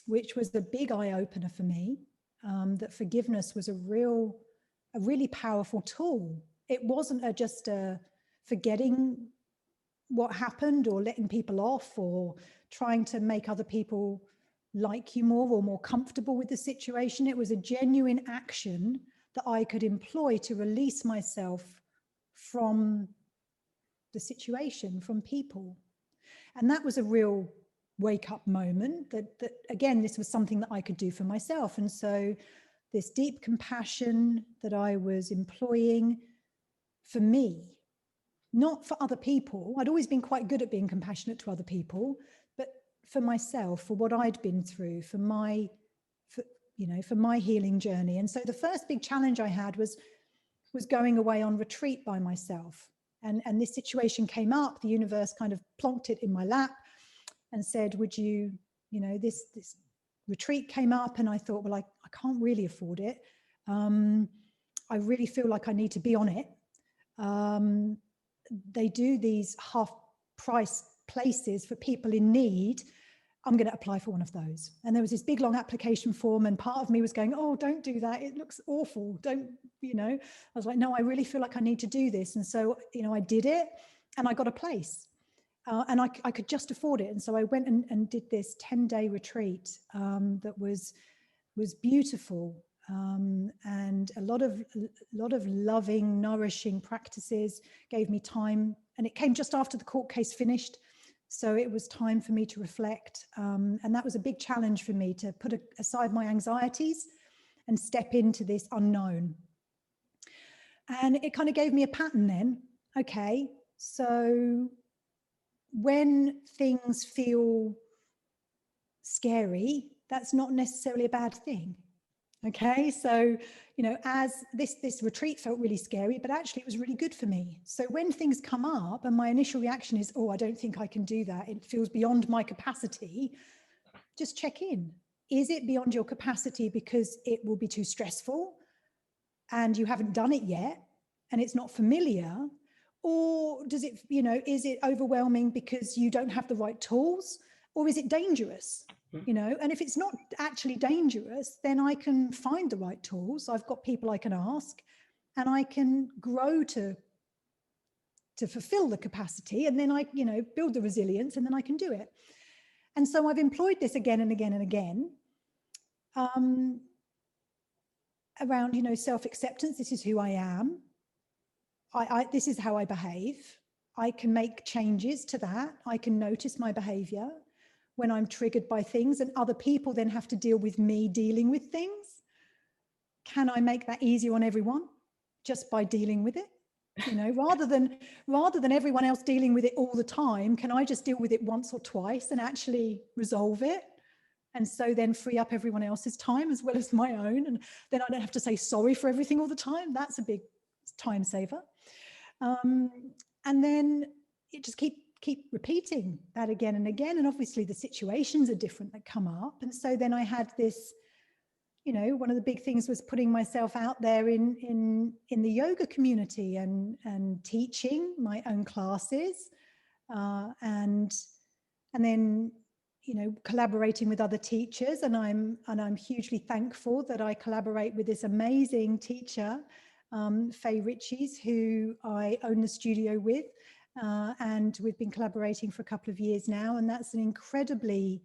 which was a big eye-opener for me, that forgiveness was a really powerful tool. It wasn't just a forgetting what happened or letting people off or trying to make other people like you more or more comfortable with the situation. It was a genuine action that I could employ to release myself from the situation, from people. And that was a real wake-up moment that again, this was something that I could do for myself. And so this deep compassion that I was employing for me, not for other people. I'd always been quite good at being compassionate to other people, but for myself, for what I'd been through, for my healing journey. And so the first big challenge I had was going away on retreat by myself. And this situation came up, the universe kind of plonked it in my lap and said, would you, this retreat came up, and I thought, well, I can't really afford it. I really feel like I need to be on it. They do these half-price places for people in need. I'm going to apply for one of those. And there was this big long application form, and part of me was going, oh, don't do that. It looks awful. Don't, I was like, no, I really feel like I need to do this. And so, I did it, and I got a place. And I could just afford it. And so I went and did this 10-day retreat that was beautiful, and a lot of loving, nourishing practices, gave me time. And it came just after the court case finished. So it was time for me to reflect. And that was a big challenge for me, to put aside my anxieties and step into this unknown. And it kind of gave me a pattern then. Okay, so when things feel scary, that's not necessarily a bad thing. Okay, so, as this retreat felt really scary, but actually it was really good for me. So when things come up and my initial reaction is, oh, I don't think I can do that, it feels beyond my capacity, just check in. Is it beyond your capacity because it will be too stressful and you haven't done it yet and it's not familiar? Or does it, is it overwhelming because you don't have the right tools? Or is it dangerous? And if it's not actually dangerous, then I can find the right tools. I've got people I can ask, and I can grow to fulfill the capacity. And then I, build the resilience, and then I can do it. And so I've employed this again and again and again around, self-acceptance. This is who I am. This is how I behave. I can make changes to that. I can notice my behavior when I'm triggered by things, and other people then have to deal with me dealing with things. Can I make that easier on everyone just by dealing with it? Rather than everyone else dealing with it all the time, can I just deal with it once or twice and actually resolve it? And so then free up everyone else's time as well as my own. And then I don't have to say sorry for everything all the time. That's a big time saver. And then it just keep repeating that again and again. And obviously the situations are different that come up. And so then I had this, one of the big things was putting myself out there in the yoga community and teaching my own classes, and then, collaborating with other teachers. And I'm hugely thankful that I collaborate with this amazing teacher, Faye Richies, who I own the studio with. And we've been collaborating for a couple of years now, and that's an incredibly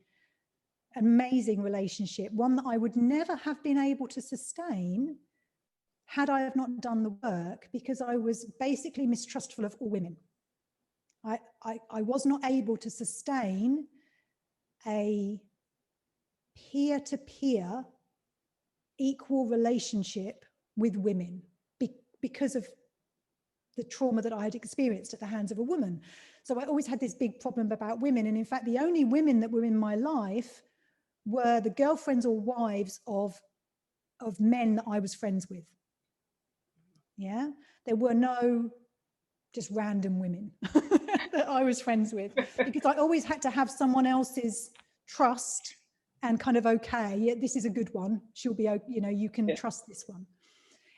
amazing relationship, one that I would never have been able to sustain had I have not done the work, because I was basically mistrustful of all women. I was not able to sustain a peer-to-peer equal relationship with women because of the trauma that I had experienced at the hands of a woman. So I always had this big problem about women. And in fact, the only women that were in my life were the girlfriends or wives of men that I was friends with. Yeah, there were no just random women that I was friends with, because I always had to have someone else's trust and kind of, okay, yeah, this is a good one. She'll be, you can trust this one.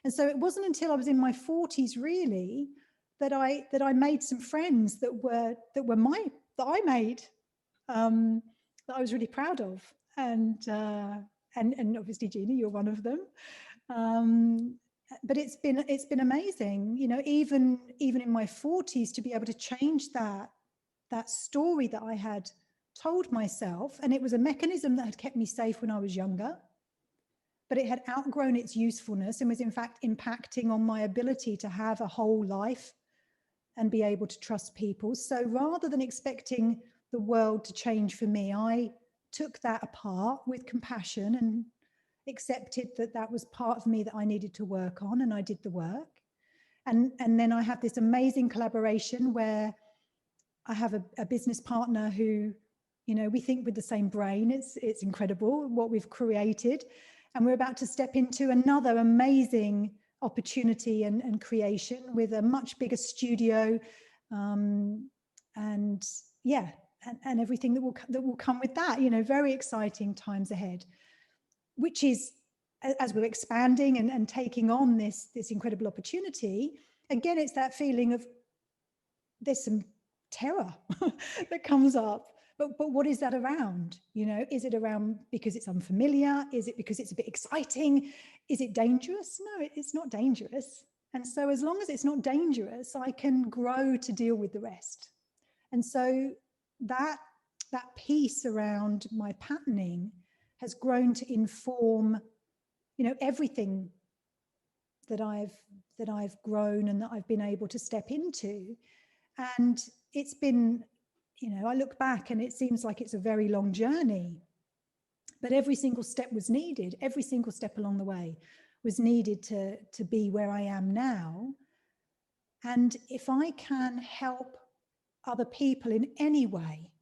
And so it wasn't until I was in my 40s really that I made some friends that I made, that I was really proud of. and obviously, Gina, you're one of them. But it's been amazing, you know, even in my 40s, to be able to change that story that I had told myself. And it was a mechanism that had kept me safe when I was younger, but it had outgrown its usefulness and was in fact impacting on my ability to have a whole life and be able to trust people. So rather than expecting the world to change for me, I took that apart with compassion and accepted that that was part of me that I needed to work on, and I did the work. And then I have this amazing collaboration where I have a business partner who, you know, we think with the same brain. It's incredible what we've created. And we're about to step into another amazing opportunity and creation with a much bigger studio, and yeah, and everything that will come with that. You know, very exciting times ahead, which is, as we're expanding and taking on this incredible opportunity. Again, it's that feeling of there's some terror that comes up. But what is that around? You know, is it around because it's unfamiliar? Is it because it's a bit exciting? Is it dangerous? No, it's not dangerous. And so as long as it's not dangerous, I can grow to deal with the rest. And so that piece around my patterning has grown to inform, you know, everything that I've grown and that I've been able to step into. And it's been, you know, I look back and it seems like it's a very long journey, but every single step was needed. Every single step along the way was needed to be where I am now. And if I can help other people in any way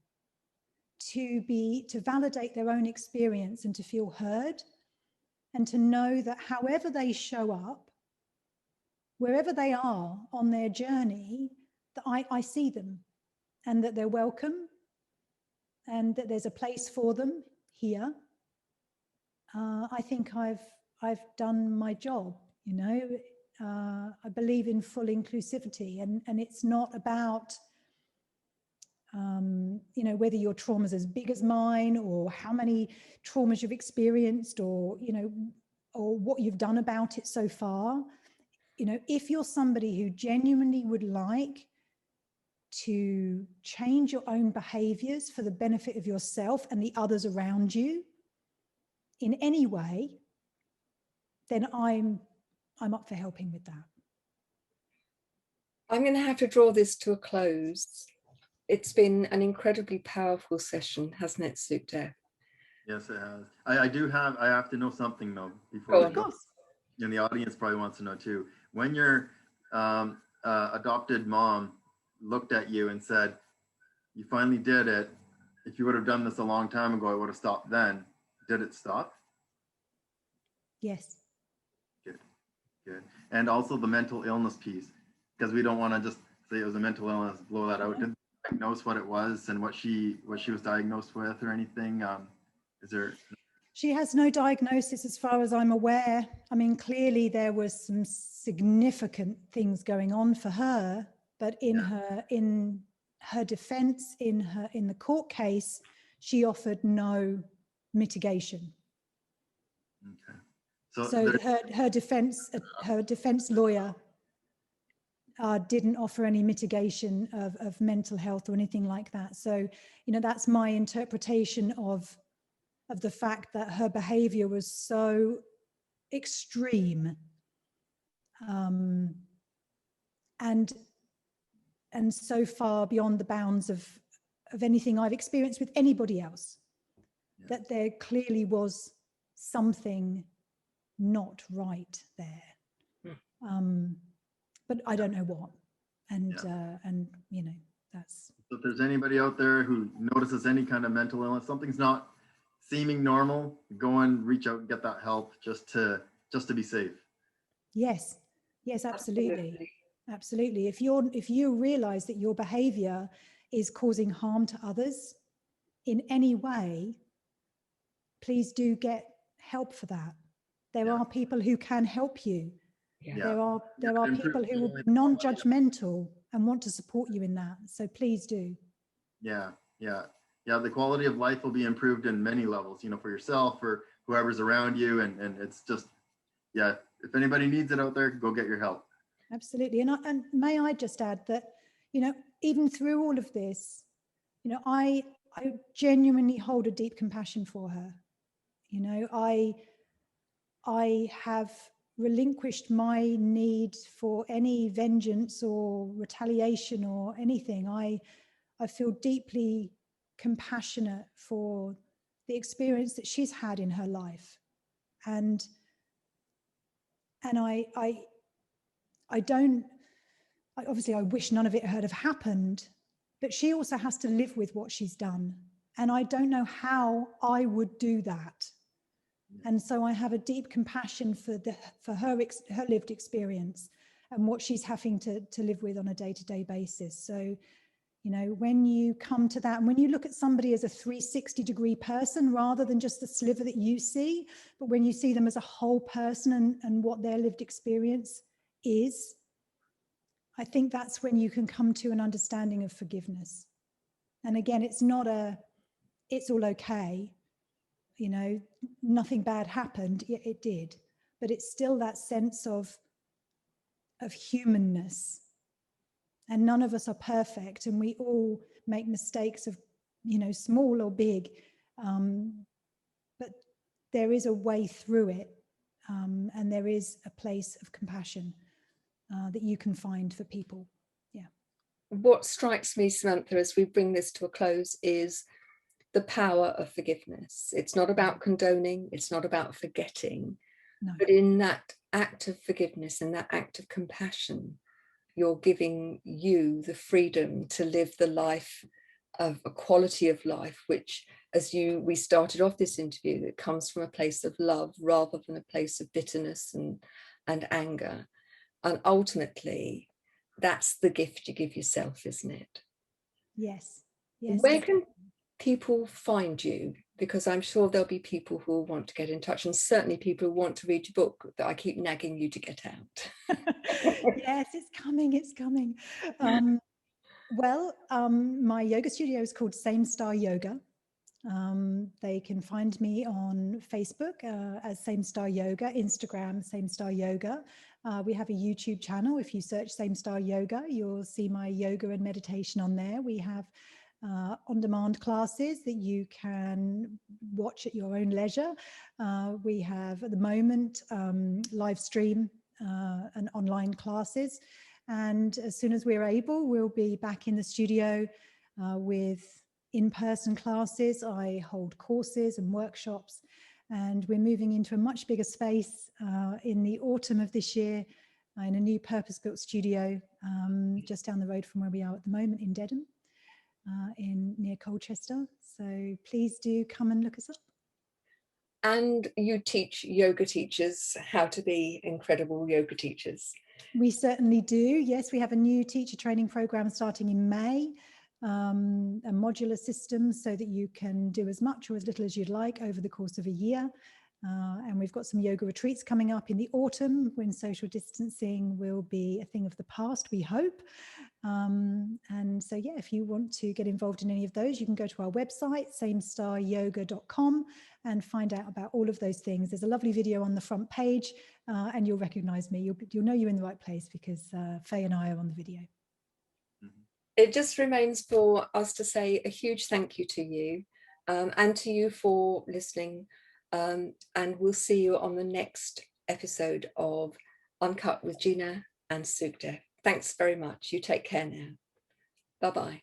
to validate their own experience and to feel heard, and to know that however they show up, wherever they are on their journey, that I see them and that they're welcome and that there's a place for them here. I think I've done my job, you know. I believe in full inclusivity, and it's not about, you know, whether your trauma's as big as mine or how many traumas you've experienced, or, you know, or what you've done about it so far. You know, if you're somebody who genuinely would like to change your own behaviors for the benefit of yourself and the others around you in any way, then I'm up for helping with that. I'm going to have to draw this to a close. It's been an incredibly powerful session, hasn't it, Sukhdev? Yes, it has. I have to know something though before we go. And the audience probably wants to know too. When your adopted mom looked at you and said, "You finally did it. If you would have done this a long time ago, it would have stopped then." Did it stop? Yes. Good. And also the mental illness piece, because we don't want to just say it was a mental illness, blow that out. Did they diagnose what it was and what she was diagnosed with or anything? Is there? She has no diagnosis as far as I'm aware. I mean, clearly there was some significant things going on for her, but in her defense, in the court case, she offered no mitigation. Okay. So her defense lawyer didn't offer any mitigation of mental health or anything like that. So, you know, that's my interpretation of the fact that her behavior was so extreme, and so far beyond the bounds of anything I've experienced with anybody else, that there clearly was something not right there. But I don't know what. And you know, that's. So if there's anybody out there who notices any kind of mental illness, something's not seeming normal, go and reach out and get that help just to be safe. Yes, absolutely. Absolutely. If you realize that your behavior is causing harm to others in any way, please do get help for that. There are people who can help you. There are people who will be non-judgmental and want to support you in that. So please do. Yeah. the quality of life will be improved in many levels, for yourself, for whoever's around you. And it's just, if anybody needs it out there, go get your help. Absolutely. And may I just add that, even through all of this, I genuinely hold a deep compassion for her. I have relinquished my need for any vengeance or retaliation or anything. I feel deeply compassionate for the experience that she's had in her life. And obviously I wish none of it had have happened, but she also has to live with what she's done. And I don't know how I would do that. And so I have a deep compassion for her lived experience and what she's having to live with on a day-to-day basis. So, when you come to that, and when you look at somebody as a 360-degree person, rather than just the sliver that you see, but when you see them as a whole person and what their lived experience is, I think that's when you can come to an understanding of forgiveness. And again, it's not it's all okay. Nothing bad happened. It did, but it's still that sense of humanness. And none of us are perfect, and we all make mistakes of, small or big. But there is a way through it, and there is a place of compassion that you can find for people. Yeah. What strikes me, Samantha, as we bring this to a close is the power of forgiveness. It's not about condoning, it's not about forgetting, No. but in that act of forgiveness and that act of compassion, you're giving you the freedom to live the life of a quality of life, which, as we started off this interview, it comes from a place of love rather than a place of bitterness and anger. And ultimately, that's the gift you give yourself, isn't it? Yes. Where can people find you? Because I'm sure there'll be people who will want to get in touch, and certainly people who want to read your book that I keep nagging you to get out. Yes, it's coming. My yoga studio is called Same Star Yoga. They can find me on Facebook as Same Star Yoga, Instagram Same Star Yoga. We have a YouTube channel. If you search Same Star Yoga, you'll see my yoga and meditation on there. We have on-demand classes that you can watch at your own leisure. We have at the moment live stream and online classes. And as soon as we're able, we'll be back in the studio with in-person classes. I hold courses and workshops, and we're moving into a much bigger space in the autumn of this year in a new purpose-built studio just down the road from where we are at the moment in Dedham, near Colchester. So please do come and look us up. And you teach yoga teachers how to be incredible yoga teachers. We certainly do. Yes, we have a new teacher training program starting in May, a modular system so that you can do as much or as little as you'd like over the course of a year. And we've got some yoga retreats coming up in the autumn when social distancing will be a thing of the past, we hope. And so, if you want to get involved in any of those, you can go to our website, samestaryoga.com, and find out about all of those things. There's a lovely video on the front page, and you'll recognize me. You'll know you're in the right place because Faye and I are on the video. It just remains for us to say a huge thank you to you and to you for listening. And we'll see you on the next episode of Uncut with Gina and Sukhdev. Thanks very much. You take care now. Bye-bye.